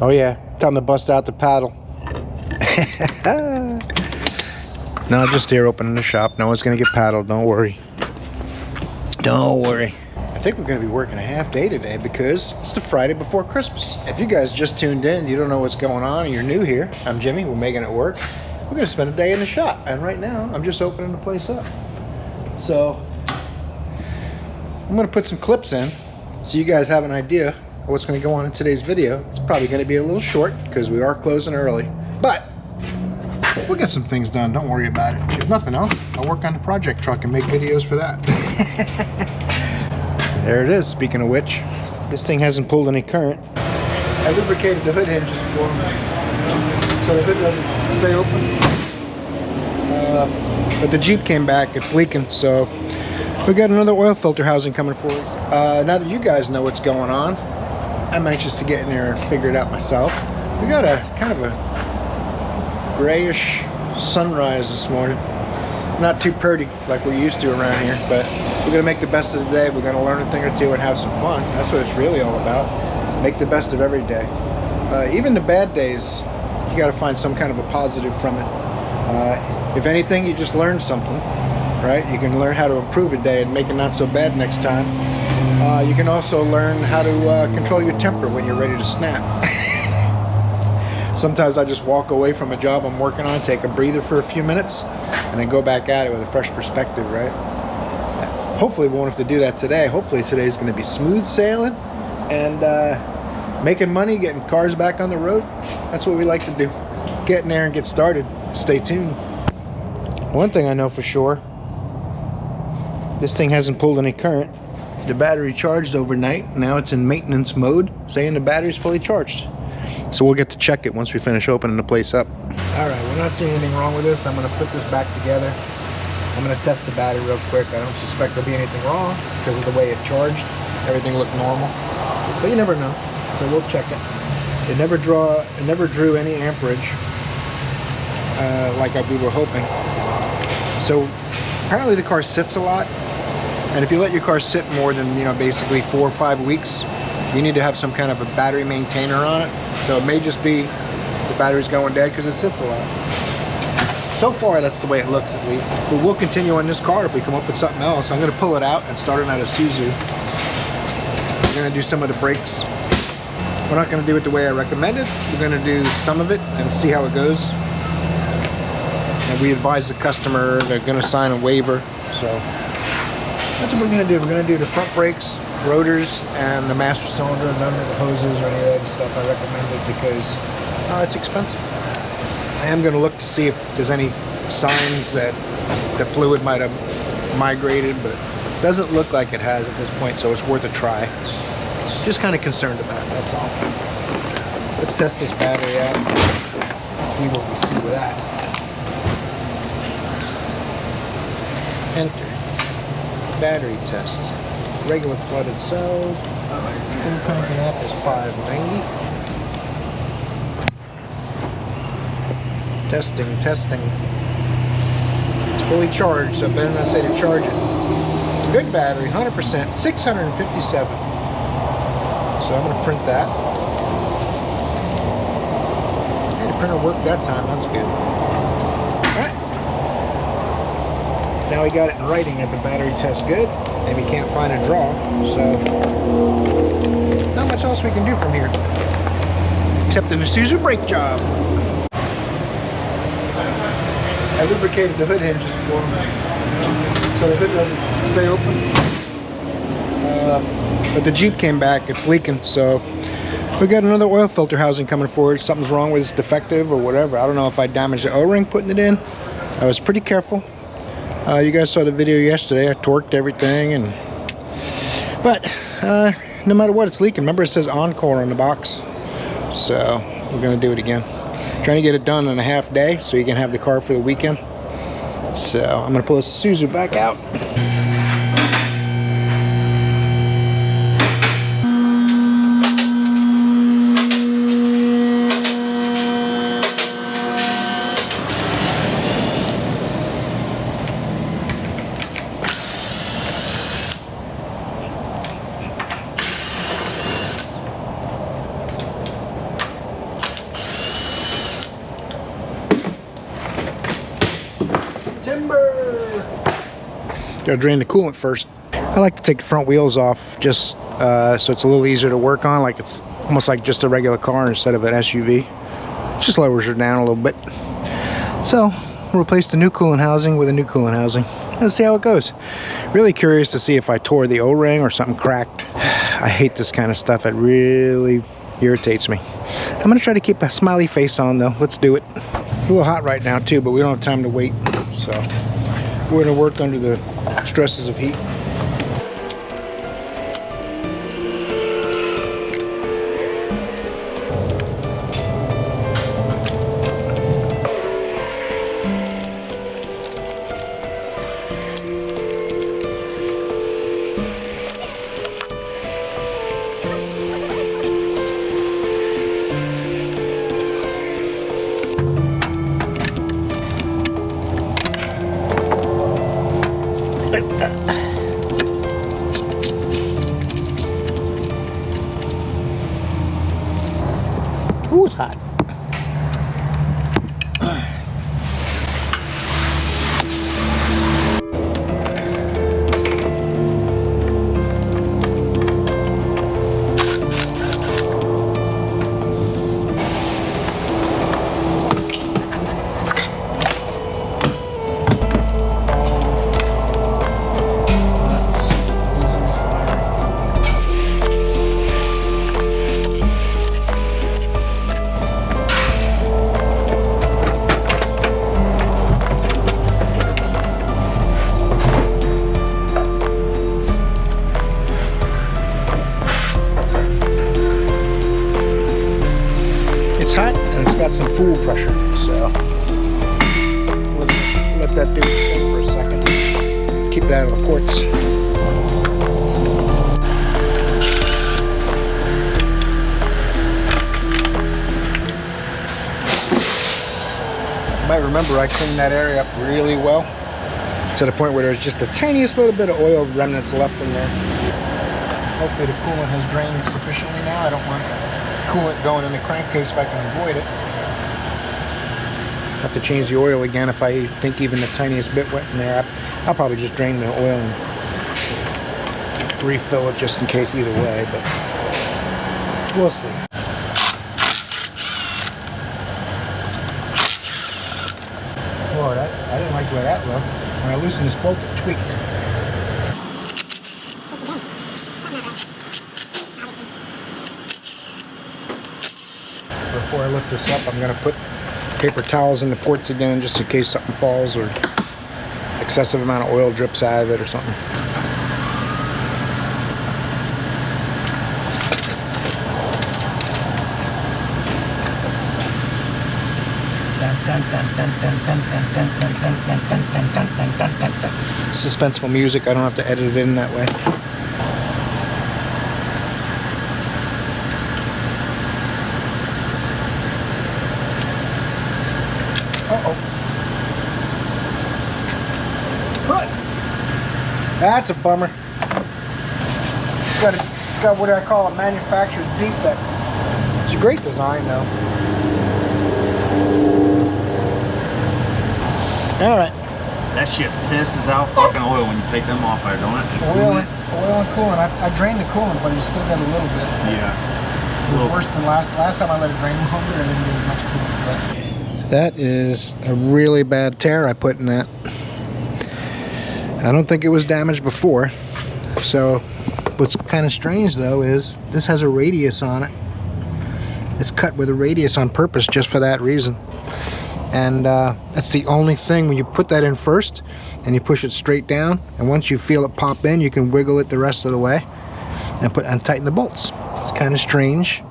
Oh yeah, time to bust out the paddle. No, just here opening the shop. No one's gonna get paddled, don't worry. Don't worry. I think we're gonna be working a half day today because it's the Friday before Christmas. If you guys just tuned in, you don't know what's going on, and you're new here, I'm Jimmy, we're making it work. We're gonna spend a day in the shop, and right now, I'm just opening the place up. So, I'm gonna put some clips in so you guys have an idea of what's gonna go on in today's video. It's probably gonna be a little short because we are closing early, but we'll get some things done, don't worry about it. If nothing else, I'll work on the project truck and make videos for that. There it is, speaking of which. This thing hasn't pulled any current. I lubricated the hood hinges for them so the hood doesn't stay open. But the Jeep came back, it's leaking, so we got another oil filter housing coming for us. Now that you guys know what's going on, I'm anxious to get in there and figure it out myself. We got a kind of a grayish sunrise this morning. Not too pretty like we're used to around here, but we're gonna make the best of the day. We're gonna learn a thing or two and have some fun. That's what it's really all about. Make the best of every day. Even the bad days, you gotta find some kind of a positive from it. If anything, you just learn something, right? You can learn how to improve a day and make it not so bad next time. You can also learn how to control your temper when you're ready to snap. Sometimes I just walk away from a job I'm working on, take a breather for a few minutes, and then go back at it with a fresh perspective, right? Hopefully we won't have to do that today. Hopefully today's going to be smooth sailing and making money, getting cars back on the road. That's what we like to do. Get in there and get started. Stay tuned. One thing I know for sure, this thing hasn't pulled any current. The battery charged overnight. Now it's in maintenance mode, saying the battery's fully charged. So we'll get to check it once we finish opening the place up. All right, we're not seeing anything wrong with this. I'm gonna put this back together. I'm gonna test the battery real quick. I don't suspect there'll be anything wrong because of the way it charged. Everything looked normal, but you never know. So we'll check it. It never drew any amperage like we were hoping. So apparently the car sits a lot, and if you let your car sit more than, you know, basically 4 or 5 weeks, you need to have some kind of a battery maintainer on it. So it may just be the battery's going dead because it sits a lot. So far, that's the way it looks, at least. But we'll continue on this car if we come up with something else. I'm going to pull it out and start it at a Isuzu. We're going to do some of the brakes. We're not going to do it the way I recommended. We're going to do some of it and see how it goes. And we advise the customer they're going to sign a waiver. So that's what we're going to do. We're going to do the front brakes, rotors, and the master cylinder, none of the hoses or any of that stuff I recommended because it's expensive. I am going to look to see if there's any signs that the fluid might have migrated, but it doesn't look like it has at this point, so it's worth a try. Just kind of concerned about it, that's all. Let's test this battery out and see what we see with that. Enter. Battery test. Regular flooded cells. Cranking up is 590. Testing. It's fully charged, so I better not say to charge it. It's a good battery, 100%, 657. So I'm going to print that. Hey, the printer worked that time, that's good. Alright. Now we got it in writing that the battery tests good, and we can't find a draw, so not much else we can do from here. Except an Isuzu brake job. I lubricated the hood hinges for them so the hood doesn't stay open. But the Jeep came back, it's leaking, so we got another oil filter housing coming forward. Something's wrong with it, it's defective or whatever. I don't know if I damaged the O-ring putting it in. I was pretty careful. You guys saw the video yesterday. I torqued everything, but no matter what, it's leaking. Remember, it says Encore on the box, so we're gonna do it again. Trying to get it done in a half day so you can have the car for the weekend. So I'm gonna pull this Isuzu back out. Gotta drain the coolant first. I like to take the front wheels off just so it's a little easier to work on, like it's almost like just a regular car instead of an SUV. Just lowers her down a little bit. So we'll replace the new coolant housing with a new coolant housing. Let's see how it goes. Really curious to see if I tore the O-ring or something cracked. I hate this kind of stuff. It really irritates me. I'm gonna try to keep a smiley face on though. Let's do it. It's a little hot right now too, but we don't have time to wait. So we're gonna work under the stresses of heat. Ooh, it's hot. Hot and it's got some fuel pressure, so let that do its thing for a second. Keep it out of the ports. You might remember I cleaned that area up really well to the point where there's just the tiniest little bit of oil remnants left in there. Hopefully the coolant has drained sufficiently now. I don't want coolant going in the crankcase if I can avoid it. Have to change the oil again if I think even the tiniest bit went in there. I'll probably just drain the oil and refill it just in case either way, but we'll see. Lord, I didn't like the way that looked. When I loosened this bolt, it tweaked. Before I lift this up, I'm going to put paper towels in the ports again just in case something falls or excessive amount of oil drips out of it or something. Suspenseful music, I don't have to edit it in that way. That's a bummer. It's got what I call a manufacturer's defect. It's a great design though. Alright. That shit pisses out fucking oil when you take them off there, don't it? Oil and coolant. I drained the coolant, but you still got a little bit. Yeah. It was worse than last time I let it drain longer. I didn't get as much coolant. But that is a really bad tear I put in that. I don't think it was damaged before. So what's kind of strange though is this has a radius on it. It's cut with a radius on purpose just for that reason. And that's the only thing. When you put that in first and you push it straight down, and once you feel it pop in, you can wiggle it the rest of the way and tighten the bolts. It's kind of strange,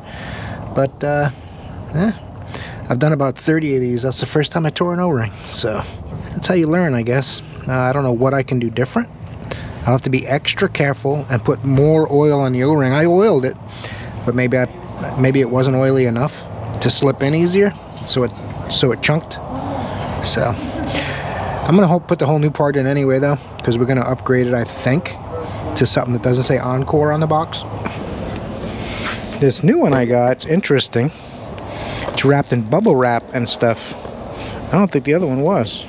but I've done about 30 of these. That's the first time I tore an O-ring, so that's how you learn, I guess. I don't know what I can do different. I'll have to be extra careful and put more oil on the O-ring. I oiled it, but maybe it wasn't oily enough to slip in easier, so it chunked. So I'm gonna put the whole new part in anyway though, because we're gonna upgrade it, I think, to something that doesn't say Encore on the box. This new one I got, it's interesting. It's wrapped in bubble wrap and stuff. I don't think the other one was.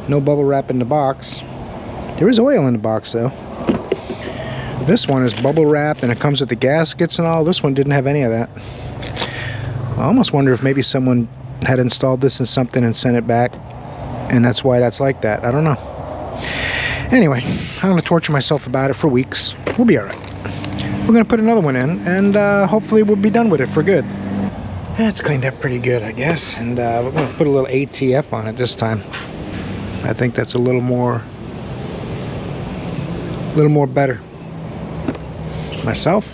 No bubble wrap in the box. There is oil in the box though. This one is bubble wrapped and it comes with the gaskets and all. This one didn't have any of that. I almost wonder if maybe someone had installed this in something and sent it back, and that's why that's like that. I don't know. Anyway, I'm going to torture myself about it for weeks. We'll be alright. We're going to put another one in, and hopefully we'll be done with it for good. It's cleaned up pretty good, I guess, and we're going to put a little ATF on it this time. I think that's a little more better. Myself,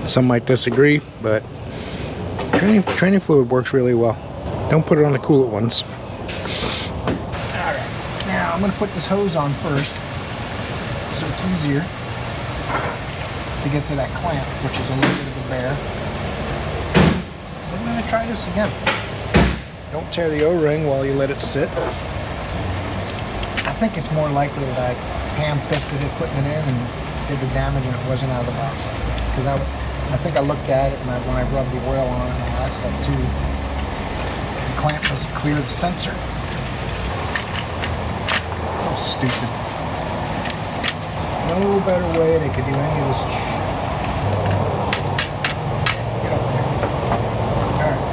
some might disagree, but training fluid works really well. Don't put it on the coolant ones. Alright, now I'm going to put this hose on first so it's easier to get to that clamp, which is a little bit of a bear. Then I'm going to try this again. Don't tear the O-ring while you let it sit. I think it's more likely that I ham-fisted it putting it in and did the damage and it wasn't out of the box. Because I think I looked at it and when I rubbed the oil on it and all that stuff too, the clamp doesn't clear the sensor. So stupid. No better way they could do any of this. Get up there. Alright.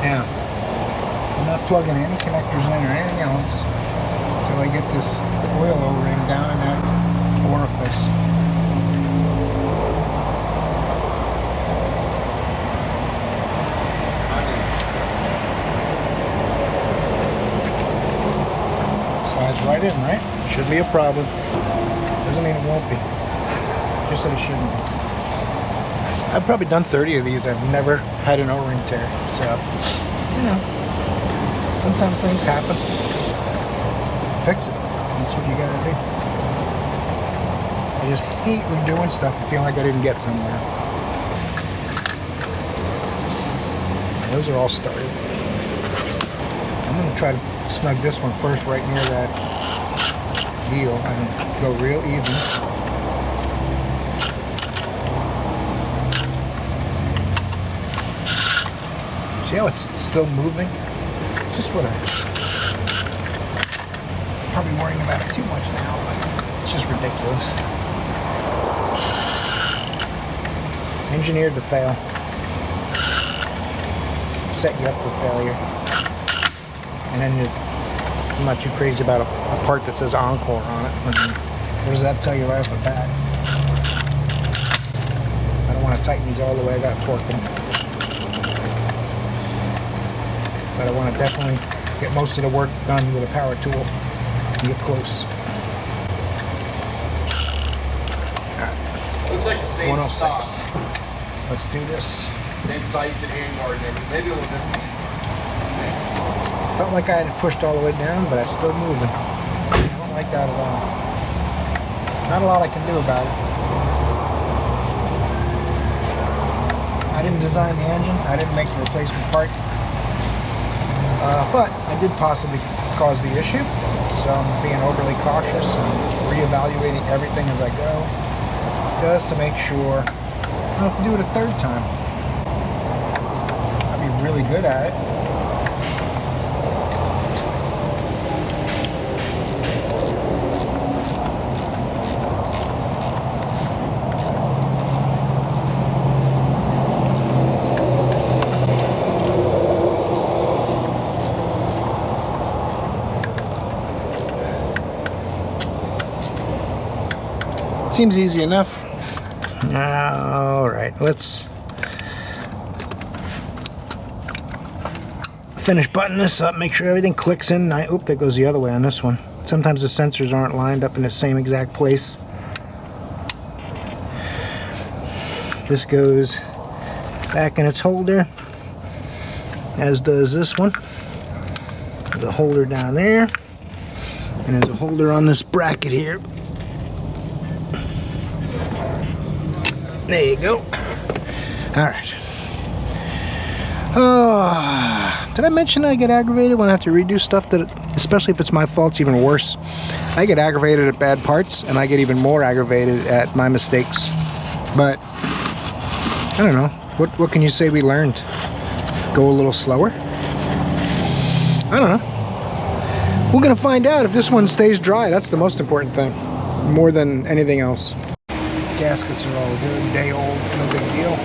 Now, I'm not plugging any connectors in or anything else until I get this oil O-ring down in that orifice. Slides right in, right? Shouldn't be a problem. Doesn't mean it won't be. Just that it shouldn't be. I've probably done 30 of these. I've never had an O-ring tear. So, you know, sometimes things happen. Fix it. That's what you gotta do. I just hate redoing stuff and feeling like I didn't get somewhere. Those are all started. I'm gonna try to snug this one first right near that heel and go real even. See how it's still moving? It's just what I'm probably worrying about it too much now, but it's just ridiculous. Engineered to fail. Set you up for failure. And then I'm not too crazy about a part that says Encore on it. What does that tell you right off the bat? I don't want to tighten these all the way. I got to torque them. But I want to definitely get most of the work done with a power tool and get close. Alright. Looks like the same 106. stock. Let's do this. Same size and handguard and everything. Maybe a little different. Felt like I had pushed all the way down, but it's still moving. I don't like that at all. Not a lot I can do about it. I didn't design the engine. I didn't make the replacement part. But I did possibly cause the issue. So I'm being overly cautious and reevaluating everything as I go. Just to make sure I don't have to do it a third time. I'd be really good at it. Seems easy enough. All right, let's finish buttoning this up, make sure everything clicks in. Oop, that goes the other way on this one. Sometimes the sensors aren't lined up in the same exact place. This goes back in its holder, as does this one. There's a holder down there, and there's a holder on this bracket here. There you go. All right. Oh, did I mention I get aggravated when I have to redo stuff that, especially if it's my fault, it's even worse. I get aggravated at bad parts, and I get even more aggravated at my mistakes. But I don't know. What can you say we learned? Go a little slower? I don't know. We're gonna find out if this one stays dry. That's the most important thing, more than anything else. Gaskets are all good, day old, no big deal.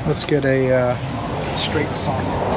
Let's get a straight saw.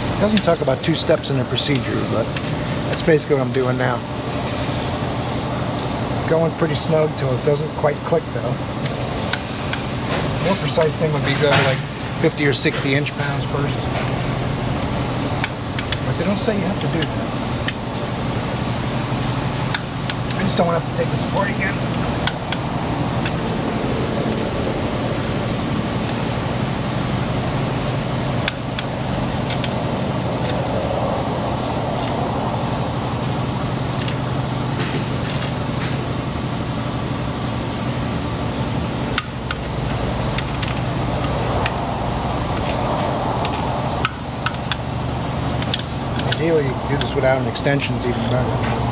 It doesn't talk about 2 steps in the procedure, but that's basically what I'm doing now. Going pretty snug till it doesn't quite click though. More precise thing would be go like 50 or 60 inch-pounds first. But they don't say you have to do that. I just don't want to have to take this apart again. Ideally, you can do this without an extension's even better.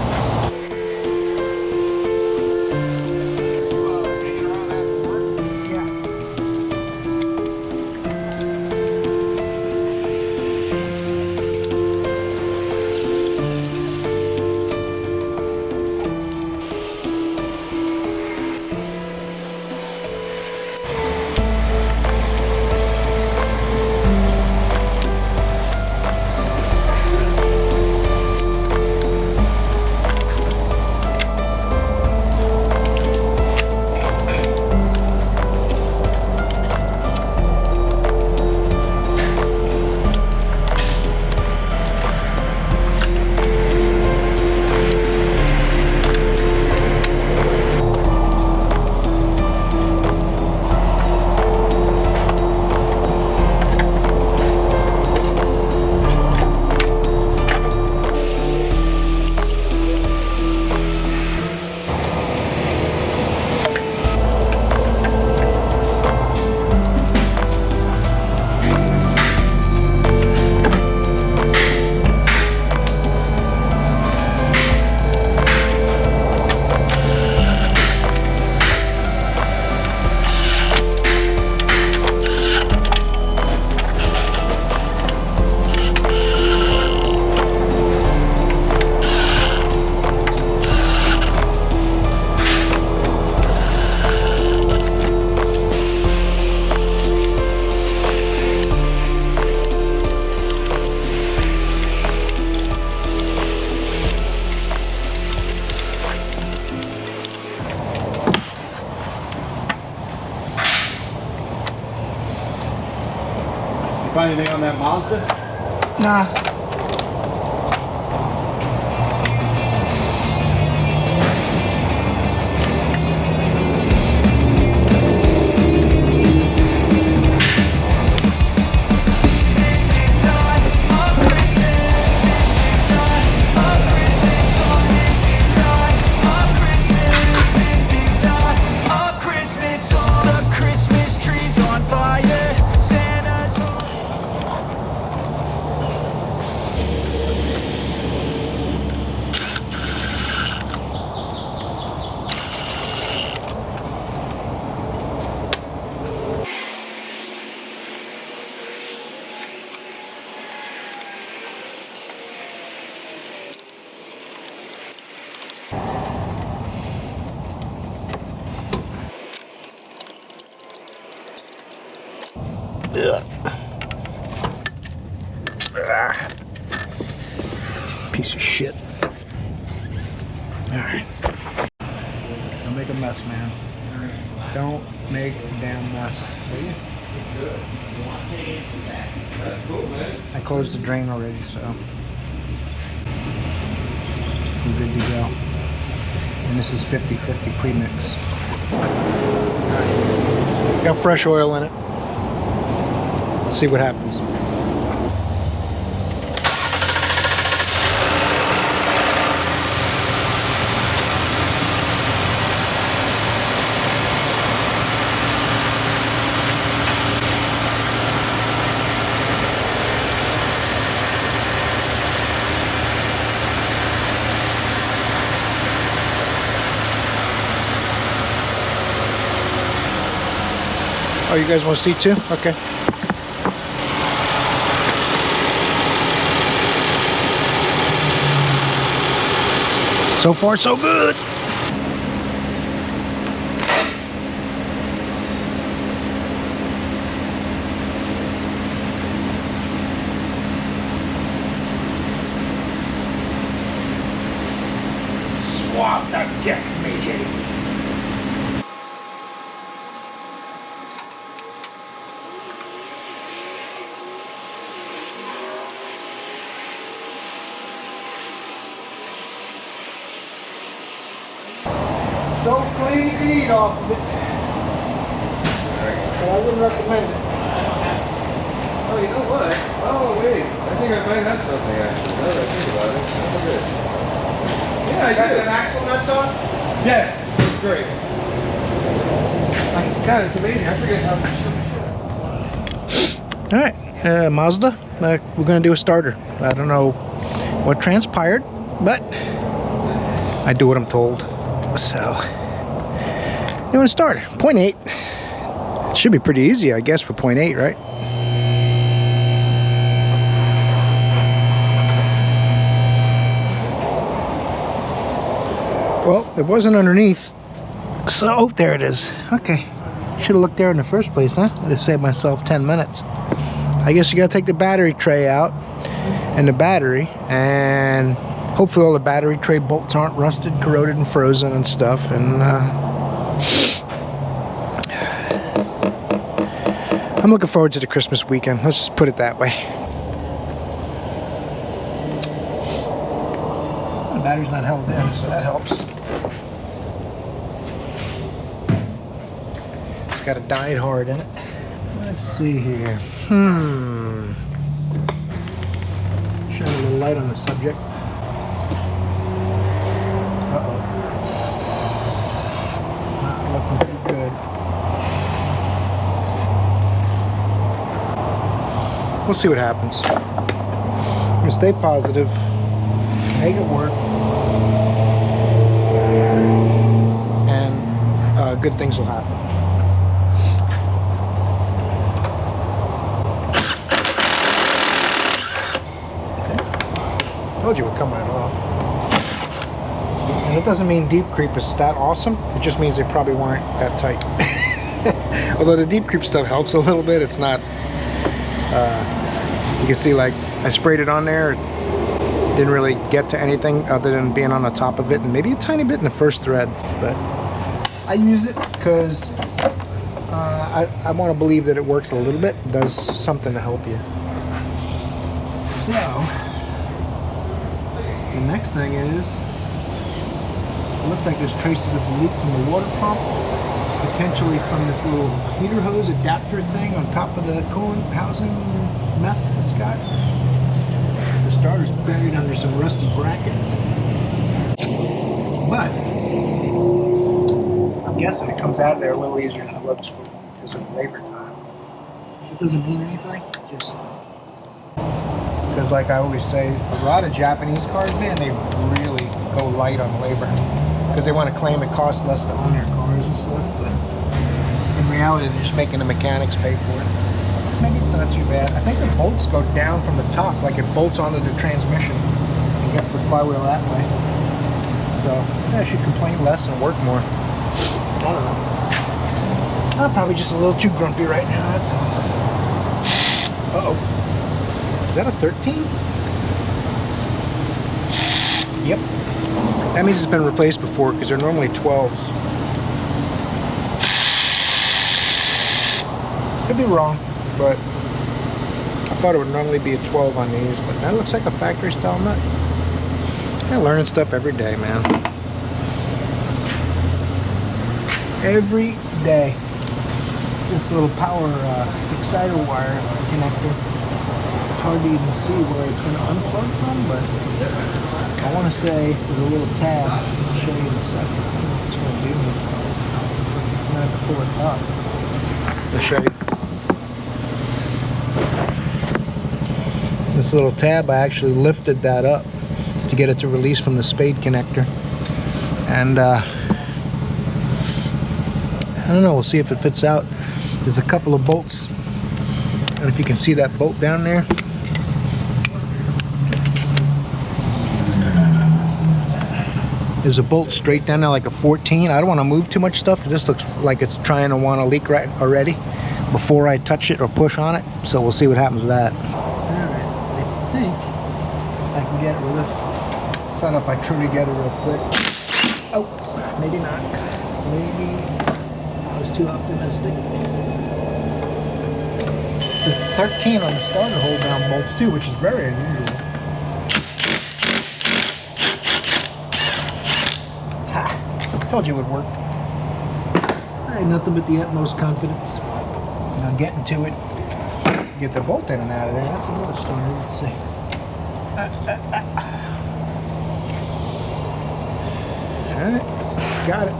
Find anything on that Mazda? Nah. Piece of shit. Alright. Don't make a mess, man. Don't make a damn mess, will you? That's cool, man. I closed the drain already, so I'm good to go. And this is 50/50 premix. Got fresh oil in it. Let's see what happens. Oh, you guys want to see too? Okay. So far, so good. Swap the deck, matey. So clean to eat off of it. But I wouldn't recommend it. Oh, you know what? Oh, wait. I think I might have something actually. Now that I think about it. That's good. Yeah, I Got did. the axle nuts on? Yes. It's great. God, it's amazing. I forget how Alright, Mazda. We're going to do a starter. I don't know what transpired, but I do what I'm told. So, doing a starter. 0.8. Should be pretty easy, I guess, for 0.8, right? Well, it wasn't underneath. So, oh, there it is. Okay. Should have looked there in the first place, huh? I'd have saved myself 10 minutes. I guess you gotta take the battery tray out and the battery, and hopefully all the battery tray bolts aren't rusted, corroded, and frozen and stuff. And I'm looking forward to the Christmas weekend. Let's just put it that way. The battery's not held in, so that helps. It's got a dyed hard in it. Let's see here. Shine a little light on the subject. Uh-oh. Not looking too good. We'll see what happens. I'm gonna stay positive, make it work, and good things will happen. Told you it would come right off. And it doesn't mean deep creep is that awesome. It just means they probably weren't that tight. Although the deep creep stuff helps a little bit. It's not. You can see, like, I sprayed it on there. It didn't really get to anything other than being on the top of it, and maybe a tiny bit in the first thread. But I use it because I want to believe that it works a little bit. It does something to help you. So. The next thing is, it looks like there's traces of the leak from the water pump, potentially from this little heater hose adapter thing on top of the coolant housing mess it's got. The starter's buried under some rusty brackets. But I'm guessing it comes out of there a little easier than it looks because of labor time. It doesn't mean anything, just because, like I always say, a lot of Japanese cars, man, they really go light on labor because they want to claim it costs less to own their cars and stuff. But in reality, they're just making the mechanics pay for it. Maybe it's not too bad. I think the bolts go down from the top, like it bolts onto the transmission and gets the flywheel that way. So yeah, I should complain less and work more. I don't know. I'm probably just a little too grumpy right now. That's all. Uh-oh. Is that a 13? Yep. That means it's been replaced before because they're normally 12s. Could be wrong, but I thought it would normally be a 12 on these, but that looks like a factory style nut. I'm learning stuff every day, man. Every day. This little power exciter wire connector. It's hard to even see where it's going to unplug from, but I want to say there's a little tab. I'll show you in a second. I don't know what it's going to do. I'm going to have to pull it up. I'll show you. This little tab, I actually lifted that up to get it to release from the spade connector. And I don't know, we'll see if it fits out. There's a couple of bolts. I don't know if you can see that bolt down there. There's a bolt straight down there like a 14. I don't want to move too much stuff. This looks like it's trying to want to leak right already before I touch it or push on it. So we'll see what happens with that. Alright, I think I can get it with this setup I threw together real quick. Oh, maybe not. Maybe I was too optimistic. There's 13 on the starter hold down bolts too, which is very unusual. Ha! Told you it would work. I had nothing but the utmost confidence. Now getting to it, get the bolt in and out of there. That's another story. Let's see. Alright, got it.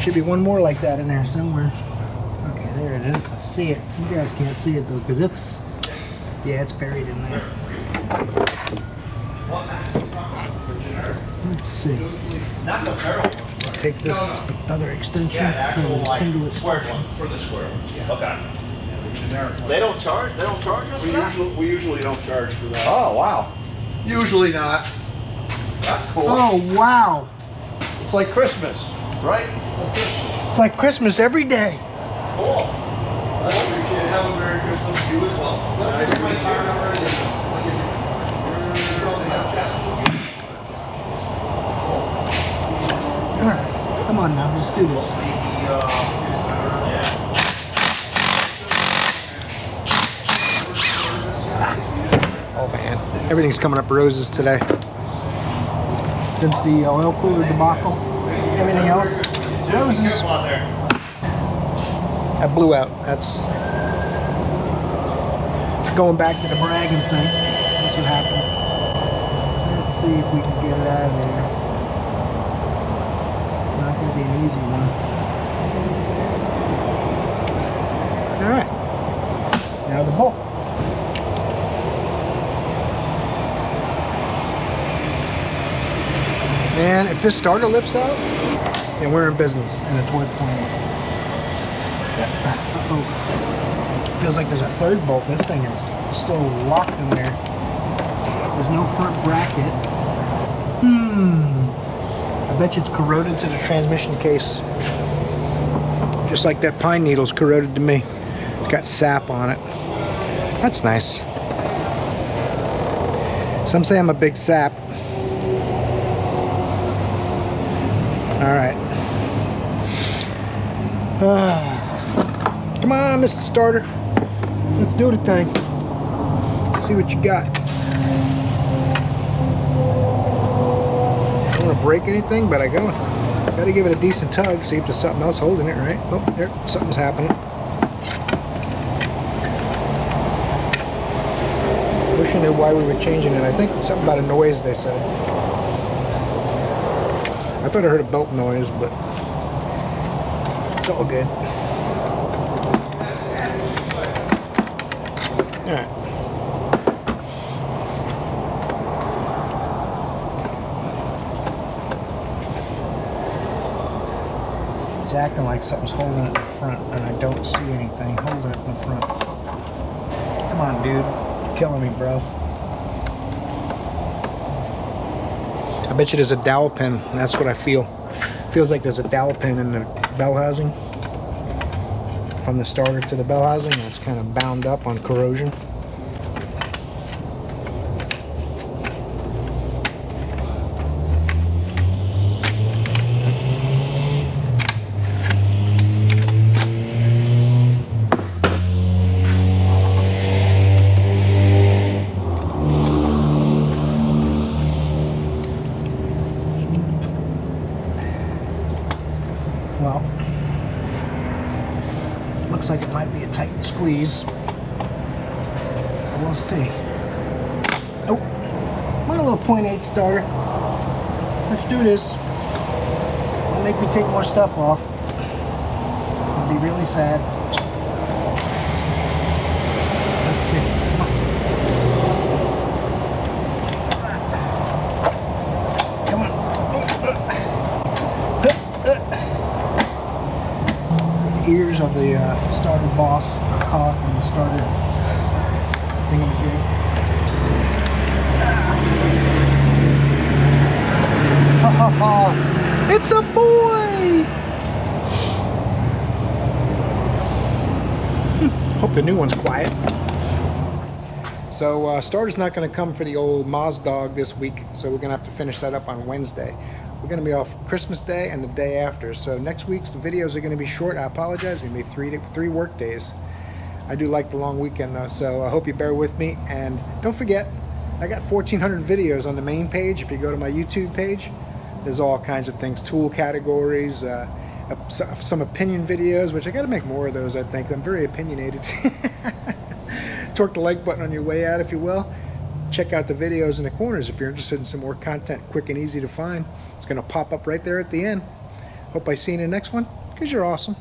Should be one more like that in there somewhere. Okay, there it is. I see it. You guys can't see it though, because it's, yeah, it's buried in there. Let's see. Take this other extension, single square ones for the square ones. Okay. They don't charge. They don't charge us for that? We usually don't charge for that. Oh wow. Usually not. That's cool. Oh wow! It's like Christmas, right? It's like Christmas every day. Cool. I appreciate it. Have a Merry Christmas to you as well. Nice to meet you. Alright, come on now, let's do this. Oh man, everything's coming up roses today. Since the oil cooler debacle, everything else, roses. I blew out. That's going back to the bragging thing. That's what happens. Let's see if we can get it out of there. It's not going to be an easy one. Alright. Now the bolt. Man, if this starter lifts out, then we're in business and it's worth playing. Uh-oh. Feels like there's a third bolt. This thing is still locked in there. There's no front bracket. I bet you it's corroded to the transmission case. Just like that pine needle's corroded to me. It's got sap on it. That's nice. Some say I'm a big sap. Alright. Come on, Mr. Starter. Let's do the thing. See what you got. I don't want to break anything, but I gotta give it a decent tug, see if there's something else holding it, right? Oh, there, something's happening. Wish I knew why we were changing it. I think something about a noise, they said. I thought I heard a belt noise, but it's all good. Alright. It's acting like something's holding it in the front, and I don't see anything holding it in the front. Come on, dude. You're killing me, bro. I bet you there's a dowel pin. That's what I feel. Feels like there's a dowel pin in the bell housing. From the starter to the bell housing. It's kind of bound up on corrosion. looks like it might be a tight squeeze. We'll see. Oh, my little 0.8 starter. Let's do this. It'll make me take more stuff off. It'll be really sad. Let's see. Come on. The ears of the starter boss are caught on the starter thingamajig. It's a boy! Hope the new one's quiet. So starter's not going to come for the old Mazda dog this week, so we're going to have to finish that up on Wednesday. We're going to be off Christmas Day and the day after, so next week's the videos are going to be short. I apologize, it's going to be three work days. I do like the long weekend though, so I hope you bear with me. And don't forget, I got 1,400 videos on the main page. If you go to my YouTube page, there's all kinds of things, tool categories, some opinion videos, which I got to make more of those, I think. I'm very opinionated. Torque the like button on your way out, if you will. Check out the videos in the corners if you're interested in some more content, quick and easy to find. It's going to pop up right there at the end. Hope I see you in the next one, because you're awesome.